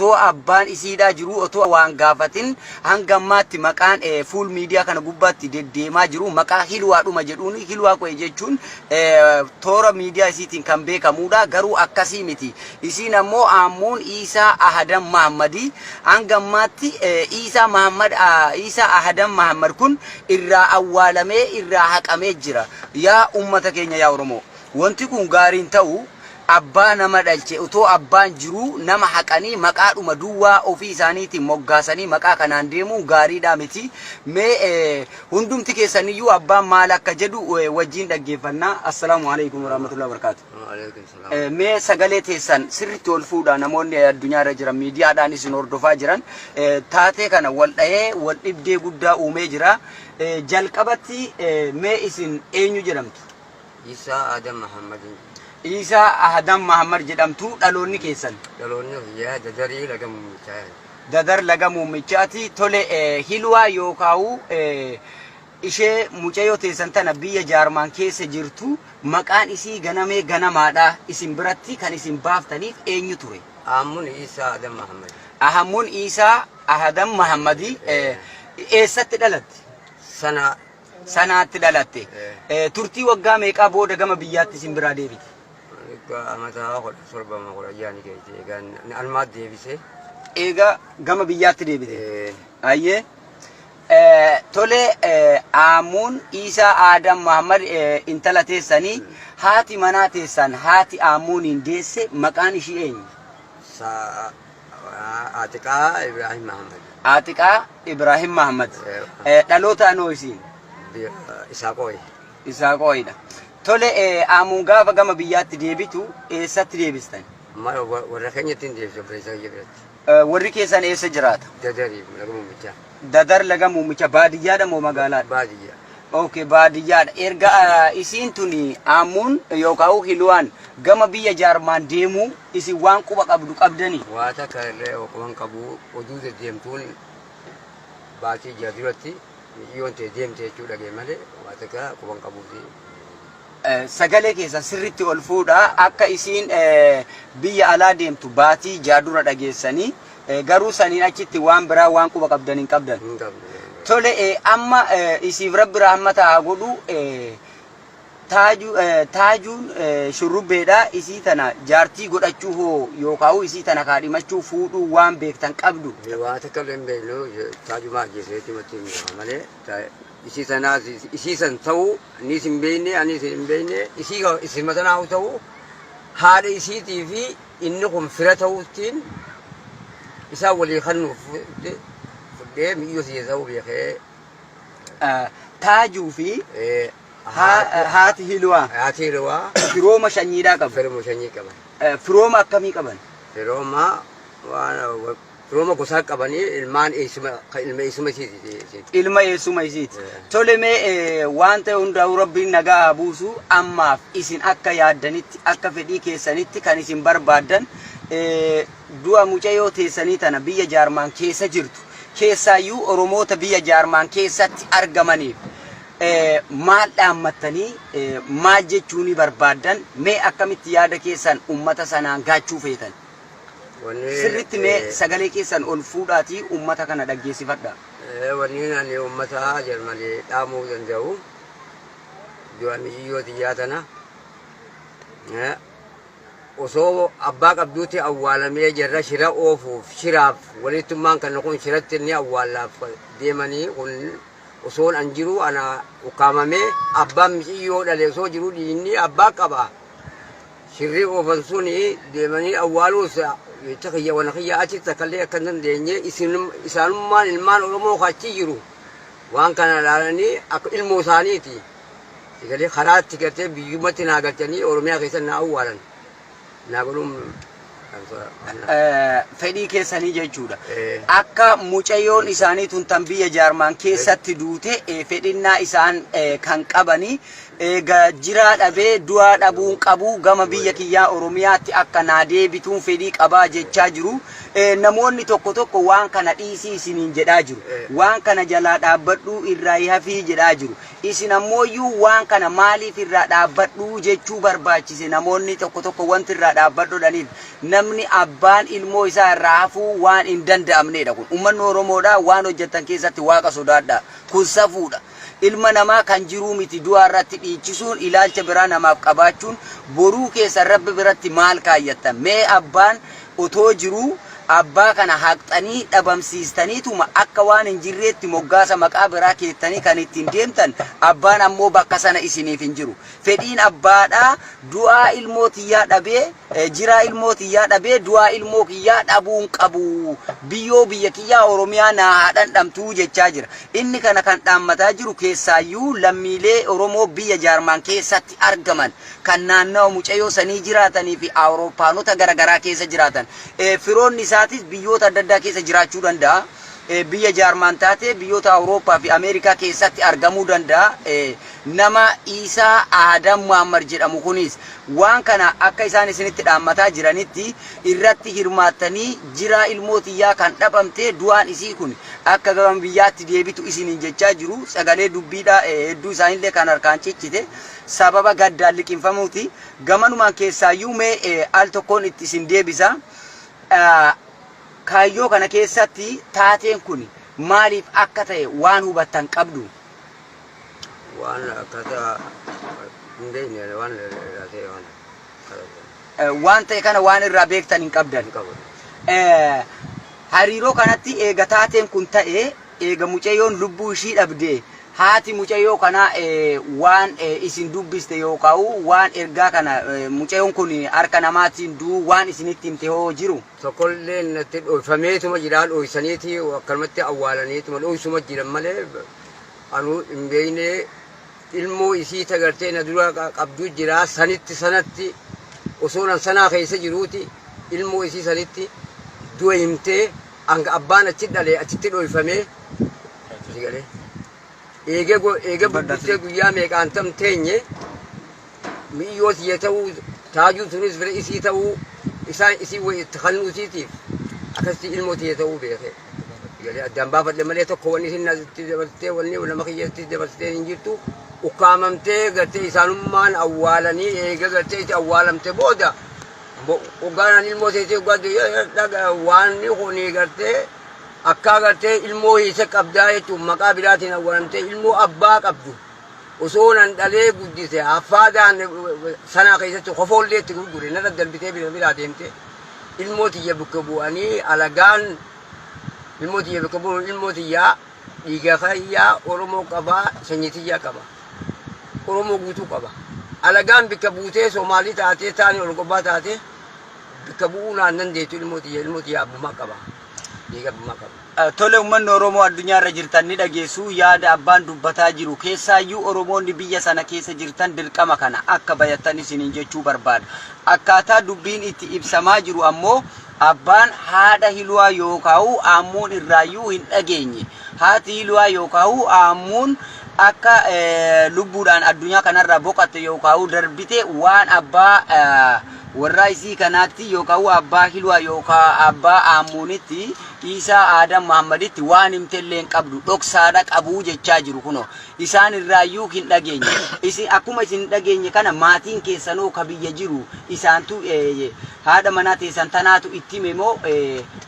otoo abbaan isiidhaa jiru otoo waan gaafatin hangammaatti maqaan full media kana gubbaatti deddeemaa jiru maqaa hilwaadhuma jedhuun hilwaa qo'e jechuun toora media isiitiin kan beekamuudha garuu akkasii miti isiin ammoo Aammuun Isaa Ahadan Mahammadi hangammaatti Isaa Ahadan Mahammad kun irraa awwaalamee irraa haqamee jira yaa ummata keenya yaa Oromoo wanti kun gaariin ta'u abbaa nama dhalche utoo abbaan jiru nama haqanii maqaadhuma duwwaa ofii isaaniitiin moggaasanii maqaa kanaan deemu gaariidha miti mee hundumti keessaniyyuu abbaan maal akka jedhu wajjin dhaggeeffannaa assalaamu alaykum warahmatullahi wabarakatuh mee sagalee teessan sirriitti ol fuudha namoonni addunyaarra jiran miidiyaadhaan isin hordofaa jiran taatee kana wal dhahee wal dhibdee guddaa uumee jira jalqabatti mee isin eenyu jedhamtu Isaa Ahadan Mahammad Isaa Ahadan Mahammad jedhamtu dhaloonni keessan dhaloonni yaa dadarii laga muumichaa dadar laga muumichaati tole hilwaa yookaa'u ishee mucayyoo teessan tana biyya jaarmaan keessa jirtu maqaan isii ganamee ganamaadha isin biratti kan isin baaftaniif eenyu ture Aammuun Isaa Ahadan Mahammad Aammuun Isaa Ahadan Mahammadi eessatti dhalatte sanaatti dhalatte turtii waggaa meeqaa booda gama biyyaatti isin biraa deebite amataa kudha sorbama kudha yaani keessa eegaan almaat deebise eega gama biyyaatti deebite ayyee tole Aammuun Isaa Ahadan Mahammad intala teessanii haati manaa teessan haati Aammuuniin deesse maqaan ishii eenyu Atiqaa Ibrahim Mahammad Atiqaa Ibrahim Mahammad dhaloota anoo isiin Isaa qooyidha tole Aammuun gaafa gama biyyaatti deebitu eessatti deebistan warra keenyatti deebisuu biratti warri keessan eessa jiraata dadarii laga muumichaa dadar laga muumicha baadiyyaadha moo magaalaadha baadiyyaa okay baadiyyaadha erga isiin tuni Aammuun yookaan hilwaan gama biyya jaarmaan deemu isin waan quba qabdu qabdanii waa takka illee quban qabu oduu deddeemtuun baatii jaaduratti yoon ta'e deemte jechuudha malee waa takka quban qabuuti sagalee keessa sirriitti ol fuudha akka isiin biyya alaa deemtu baatii jaadura dhageessanii garuu saniin achitti waan biraa waan quba qabdan hin qabdan tole amma isiif rabbi rahmata haa godhu taajuun shurrubbeedha isii tana jaartii godhachuu hoo yookaan isii tana kaadhimachuu fuudhuu waan beektan qabdu waa takka illee hin beeknu taajumaa ajjeeseetti matti malee isii san ta'uu anis hin beekne anis hin beekne isii matanaa ta'uu haadha isiitii fi inni kun fira ta'uutiin isaa walii kan nuuf fudhee miyyoo siyyesa'uu beekee taajuu fi haati hilwaa firooma shanyiidhaa qabu firooma shanyii qaban firooma akkamii qaban firooma gosaa qabanii ilmaan ilma eessuma isiiti ilma eessuma isiiti tole mee waan ta'e hundaa'u rabbiin nagaa haa buusu ammaaf isin akka yaaddanitti akka fedhii keessanitti kan isin barbaaddan du'a mucayyoo teessanii tana biyya jaarmaan keessa jirtu keessaayyuu Oromoota biyya jaarmaan keessatti argamaniif maal dhaammattanii maal jechuun barbaaddan mee akkamitti yaada keessan ummata sanaan gaachuu feetan sirriitti mee sagalee keessan ol fuudhaatii ummata kana dhaggeessifadha wanni ani ummata jarmalee dhaamuu danda'u du'a mucayyoo xiyyaa tana osoo abbaa qabduutti awwaalamee jirra shira oofuuf shiraaf walittummaan kan kun shiratti inni awwaalaaf deemanii kun osoon an jiru ana ukkaamamee abbaan mucayyoo dhale osoo jiru dhiinni abbaa qaba shirri oofan suni deemanii awwaaluus jecha kiyya wana kiyya achitti akkallee akka dandeenye isaanummaan ilmaan Oromoo achi jiru waan kana ilaalanii akka ilmoo isaaniiti egalee karaatti gartee biyyummatti naa galchanii Oromiyaa keessa naa awwaalan fedhii keessanii jechuudha akka mucayyoon isaanii tun tan biyya jaarmaan keessatti duute fedhinnaa isaan kan qabanii jiraa dhabee du'aa dhabuun qabu gama biyya kiyyaa Oromiyaatti akka naa deebituun fedhii qabaa jechaa jiru namoonni tokko tokko waan kana dhiisii isiniin jedhaa jiru waan kana jalaa dhaabbadhuu irraa hafii jedhaa jiru isin ammooyyuu waan kana maaliif irraa dhaabbadhuu jechuu barbaachise namoonni tokko tokko wanti irraa dhaabbadhuudhaniif namni abbaan ilmoo isaa irraa hafuu waan hin danda'amnedha kun. Uummanni Oromoodha waan hojjetan keessatti waaqa sodaadha. Kun safuudha. Ilma namaa kan jiruu miti du'a irratti dhiichisuun ilaalcha biraa namaaf qabaachuun boruu keessa Rabbi biratti maal kaayyattan? Mee abbaan otoo jiruu abbaa kana haqxanii dhabamsiistaniituma akka waan hin jirreetti moggaasa maqaa biraa keettanii kan ittiin deemtan abbaan ammoo bakka sana isiniif hin jiru. Fedhiin abbaadhaa du'aa ilmoo tiyyaa dhabee jiraa ilmoo tiyyaa dhabee du'aa ilmoo kiyyaa dhabuun qabu. Biyyoo biyya kiyyaa Oromiyaa naa haadhan dhamtuu jechaa jira. Inni kana kan dhaammataa jiru keessaayyuu lammiilee Oromoo biyya Jaarmaan keessatti argaman kan naannoo mucayyoo sanii jiraatanii fi Awurooppaanota garaagaraa keessa jiraatan. Firoonni isaatis biyyoota adda addaa keessa jiraachuu danda'a. Biyya Jaarmaan taate biyyoota Awurooppaa fi Ameerikaa keessatti argamuu danda'a. Nama Isaa Adam Muhammad jedhamu kunis waan kana akka isaan isinitti dhaammataa jiranitti irratti hirmaattanii jiraa ilmoo tiyyaa kan dhabamte du'aan isii kun akka gama biyyaatti deebitu isiniin jechaa jiru. Sagalee dubbiidha hedduu isaanillee kan harkaan ciccite sababa gaddaan liqinfamuuti. Gamanumaan keessaayyuu mee al tokkoon itti isin deebisa. Kaayyoo kana keessatti taateen kun maaliif akka ta'e waan hubattan qabdu? Waan akkata hundeeyne waan laatee waan ta'e kana waan irraa beektan hin qabdan. Hariiroo kanatti eega taateen kun ta'e eega mucayyoon lubbuu ishii dhabde haati mucayyoo kana waan isin dubbiste yookaan waan ergaa kana mucayyoon kun harka namaatiin duu waan isinitti himte hoo jiru? Tokkollee natti dhoyfameetuma jiraan dhoysaniiti akkanumatti awwaalaniituma dhoysuma jiran malee anu hin beekne ilmoo isii tagartee na dura qabdu jira sanatti osoo nan sanaa keessa jiruuti ilmoo isii sanitti du'a himtee hanga abbaan achi dhalee achitti dhoyfamee galee eege buddistee guyyaa meeqaan tam teenye mi'iyyoo tiyya ta'uu taajuu sunis bira isii ta'uu isaan isii itti kannuusiitiif akkasitti ilmoo tiyya ta'uu beeke. Addaan baafadhe malee tokko wanni isin nasitti dabarsitee wanni nama kiyyatti dabarsitee hin jirtu ukkaamamtee gartee isaanummaan awwaalanii eega gartee itti awwaalamte booda hoggaanaan ilmoo teessee hoggaa waanni kuni gartee akka gartee ilmoo hiise qabdaa jechuun maqaa biraatiin awwaalamtee ilmoo abbaa qabdu osoo nan dhalee guddise affaadhaan sanaa keessatti kofoollee itti gurgure narra dalbitee biraa deemte ilmoo tiyya bakka bu'anii alagaan ilmoo tiyya bakka bu'uun ilmoo tiyyaa dhiiga fayyaa Oromoo qabaa sanyii tiyyaa qaba Oromoo guutuu qaba alagaan bakka buutee Soomaalii taatee taanii ol gobbaa taatee bakka bu'uu naan dandeettu ilmoo tiyyaa abbummaa qaba dhiiga abbummaa qaba. Tole uummanni Oromoo addunyaarra jirtan ni dhageessu yaada abbaan dubbataa jiru keessaayyuu Oromoonni biyya sana keessa jirtan dirqama kana akka bayattan isiniin jechuu barbaada. Akkaataa dubbiin itti ibsamaa jiru ammoo abbaan haadha hilwaa yookaan aammuun irraayyuu hin dhageenye. Haati hilwaa yookaan aammuun akka lubbuudhaan addunyaa kanarra boqotte yookaan darbite waan abbaa warra isii kanaatti yookaan abbaa hilwaa yookaan abbaa aammuunitti Isaa Adam Muhammaditti waan himtellee hin qabdu dhoksaadha qabuu jechaa jiru kuno isaan irraayyuu hin dhageenye. Isin akkuma isin dhageenye kana maatiin keessanoo ka biyya jiru isaantu haadha manaa teessan tanaatu itti memoo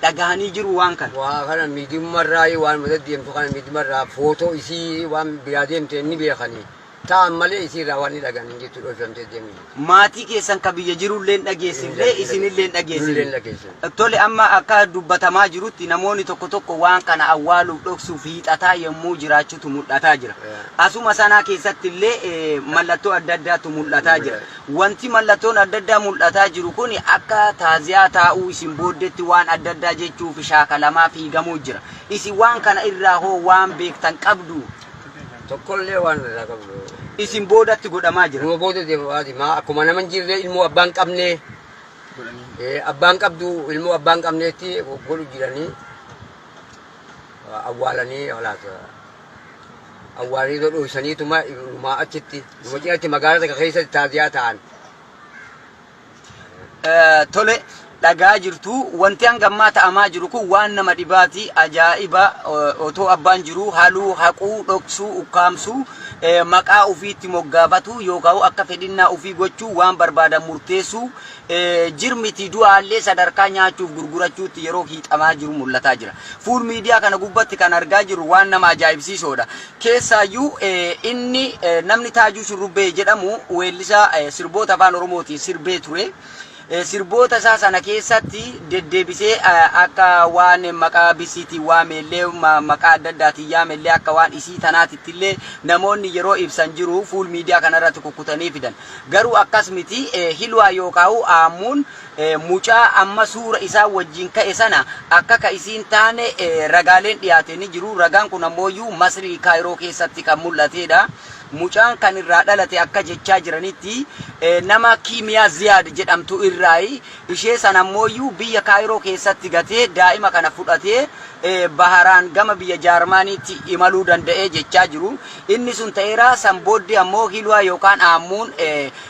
dhagahanii jiru waan kana. Waa kana miidhummarraa waan mata deemtu kana miidhummarraa footoo isii waan biraa deemte ni beekanii. Ta'an malee isiirraa waan ni dhagahan jettu dhoofamtee deemni. Maatii keessan ka biyya jirullee dhageessinillee isinillee dhageessin. Tole amma akka dubbatamaa jirutti namoonni tokko waan kana awwaaluuf dhoksuuf hiixataa yommuu jiraachuutu mul'ataa jira. Asuma sanaa keessattillee mallattoo adda addaatu mul'ataa jira. Wanti mallattoon adda addaa mul'ataa jiru kun akka taaziyaa taa'uu isin booddetti waan adda addaa jechuuf shaakalamaa fiigamuu jira. Isin waan kana irraa hoo waan beektan qabdu. Tokkollee waan irraa qabdu. Isin boodatti godhamaa jira. Ilmoo booda deemaati maa akkuma nama hin jirre ilmoo abbaan qabnee abbaan qabdu ilmoo abbaan qabneetti godhu jiranii awwaalanii halaata awwaalanii dhodhoysaniituma maa achitti dhuma cinatti magaalaa takka keessatti taaziyaa ta'an. Tole dhagaa jirtu wanti hangammaa ta'amaa jiru kun waan nama dhibaati ajaa'iba otoo abbaan jiru haluu haquu dhoksuu ukkaamsuu maqaa ufiitti moggaafatu yookaan akka fedhinnaa ufii gochuu waan barbaadan murteessu jirmiti du'aallee sadarkaa nyaachuuf gurgurachuutti yeroo hiixamaa jiru mul'ataa jira. Fuul miidiyaa kana gubbatti kan argaa jiru waan nama ajaa'ibsiisoodha. Keessaayyuu inni namni Taajuu Shurrubbee jedhamu weellisaa sirboota afaan Oromootiin sirbee ture. Sirboota isaa sana keessatti deddeebisee akka waan maqaa bisiitii waamellee maqaa adda addaatiin yaamellee akka waan isii tanaatitti illee namoonni yeroo ibsan jiru fuul miidiyaa kanarratti kukkutanii fidan. Garuu akkas miti hilwaa yookaan aamuun mucaa amma suura isaa wajjin ka'e sana akka ka isiin taane ragaaleen dhiyaatanii jiru. Ragaan kun ammoo Masrii Kaayiroo keessatti kan mul'atedha. Mucaan kan irraa dhalate akka jechaa jiranitti nama Kiimiyaa Ziyaad jedhamtu irraayi. Ishee sana ammoo biyya Kaayiroo keessatti gatee daa'ima kana fudhatee baharaan gama biyya Jaarmaaniitti imaluu danda'ee jechaa jiru. Inni sun ta'eera san booddee ammoo hilwaa yookaan aamuun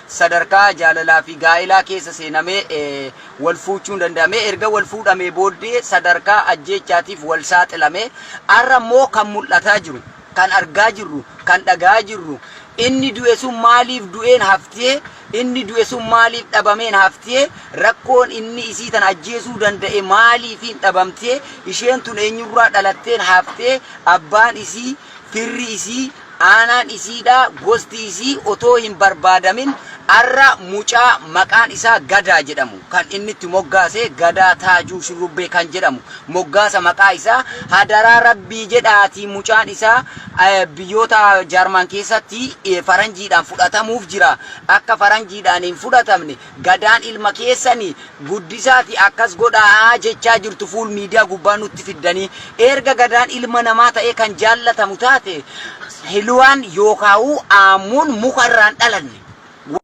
sadarkaa jaalalaa fi gaa'ilaa keessa seenamee wal fuuchuun danda'ame. Erga wal fuudhamee booddee sadarkaa ajjeechaatiif wal saaxilame. Arra ammoo kan mul'ataa jiru, kan argaa jirru, kan dhagaa jirru, inni du'e sun maaliif du'een haftee, inni du'e sun maaliif dhabameen haftee, rakkoon inni isii tan ajjeesuu danda'e maaliif hin dhabamtee, isheen tun eenyurraa dhalatteen haftee, abbaan isii, firri isii, aanaan isiidha, gosti isii otoo hin barbaadamin arra mucaa maqaan isaa Gadaa jedhamu kan inni itti moggaase Gadaa Taajuu Shurrubbee kan jedhamu moggaasa maqaa isaa hadaraa rabbii jedhaati. Mucaan isaa biyyoota Jaarman keessatti faranjiidhaan fudhatamuuf jira. Akka faranjiidhaan hin fudhatamne Gadaan ilma keessanii guddisaati akkas godhaa jechaa jirtu fuul miidiyaa gubbaa nutti fiddanii. Erga Gadaan ilma namaa ta'ee kan jaallatamu taate hilwaan yookaan aamuun mukarraan dhalanne.